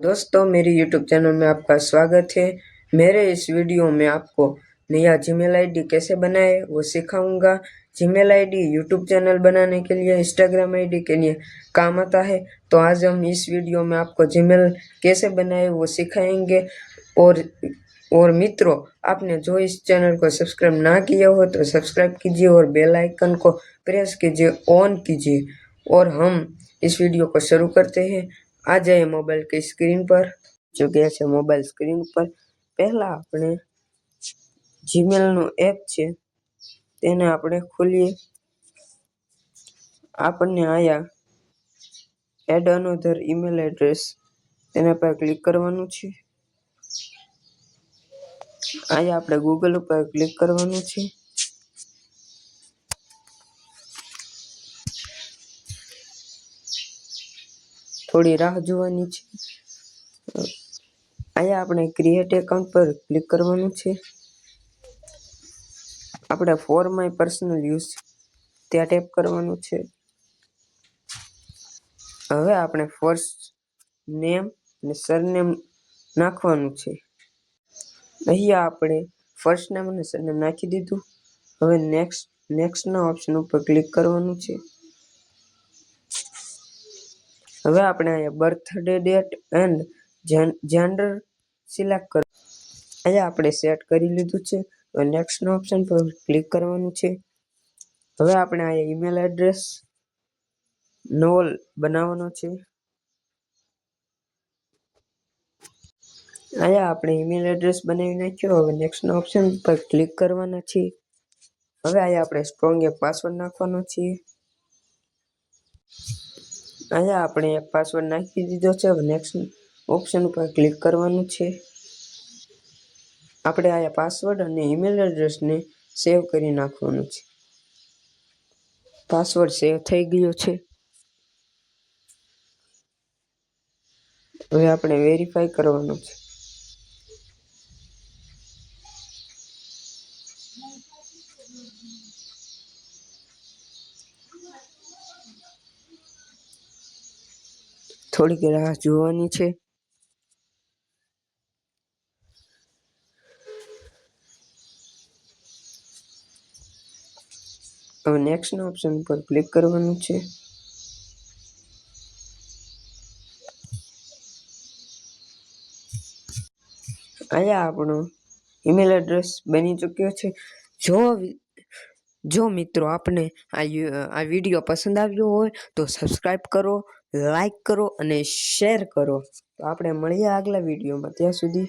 दोस्तों, मेरी YouTube channel में आपका स्वागत है। मेरे इस वीडियो में आपको नया जीमेल आईडी कैसे बनाए वो सिखाऊंगा। जीमेल आईडी यूट्यूब चैनल बनाने के लिए, इंस्टाग्राम आईडी के लिए काम आता है। तो आज हम इस वीडियो में आपको जीमेल कैसे बनाए वो सिखाएंगे। और मित्रों, आपने जो इस चैनल को सब्सक्राइब ना किया हो तो सब्सक्राइब कीजिए और बेल आइकन को प्रेस कीजिए, ऑन कीजिए। और हम इस वीडियो को शुरू करते हैं। आ जाए मोबाइल की स्क्रीन पर। चुके છે મોબાઈલ સ્ક્રીન ઉપર પહેલા આપણે જીમેલનું એપ છે તેને આપણે ખોલીએ। આપણને આયા એડ અનધર ઈમેલ એડ્રેસ તેના પર ક્લિક કરવાનું છે। આયા આપણે ગૂગલ ઉપર ક્લિક કરવાનું છે। થોડી રાહ જોવાની છે। આયા આપણે ક્રિએટ એકાઉન્ટ પર ક્લિક કરવાનું છે। આપણે ફોર માય પર્સનલ યુઝ ત્યાં ટેપ કરવાનું છે। હવે આપણે ફર્સ્ટ નેમ અને સરનેમ નાખવાનું છે। અહીંયા આપણે ફર્સ્ટ નેમ અને સરનેમ નાખી દીધું। હવે નેક્સ્ટના ઓપ્શન ઉપર ક્લિક કરવાનું છે। હવે આપણે અહીંયા birthday date and gender select કર। અહીંયા આપણે સેટ કરી લીધું છે। હવે નેક્સ્ટના ઓપ્શન પર ક્લિક કરવાનું છે। હવે આપણે અહીંયા ઈમેલ એડ્રેસ નવો બનાવવાનો છે। અહીંયા આપણે ઈમેલ એડ્રેસ બનાવી નાખ્યો। હવે નેક્સ્ટના ઓપ્શન પર ક્લિક કરવાના છે। હવે અહીંયા આપણે સ્ટ્રોંગ એક પાસવર્ડ નાખવાનો છે। અહીંયા આપણે એક પાસવર્ડ નાખી દીધો છે। હવે નેક્સ્ટ ઓપ્શન ઉપર ક્લિક કરવાનું છે। આપણે અહીંયા પાસવર્ડ અને ઈમેલ એડ્રેસને સેવ કરી નાખવાનું છે। પાસવર્ડ સેવ થઈ ગયો છે। હવે આપણે વેરીફાઈ કરવાનું છે। થોડીક રાહ જોવાની છે। હવે નેક્સ્ટના ઓપ્શન પર ક્લિક કરવાનું છે। અહીંયા આપણો ઈમેલ એડ્રેસ બની ચૂક્યો છે। જો મિત્રો આપને આ વિડીયો પસંદ આવ્યો હોય તો સબસ્ક્રાઈબ કરો, લાઈક કરો અને શેર કરો। તો આપણે મળીએ આગલા વિડીયોમાં। ત્યાં સુધી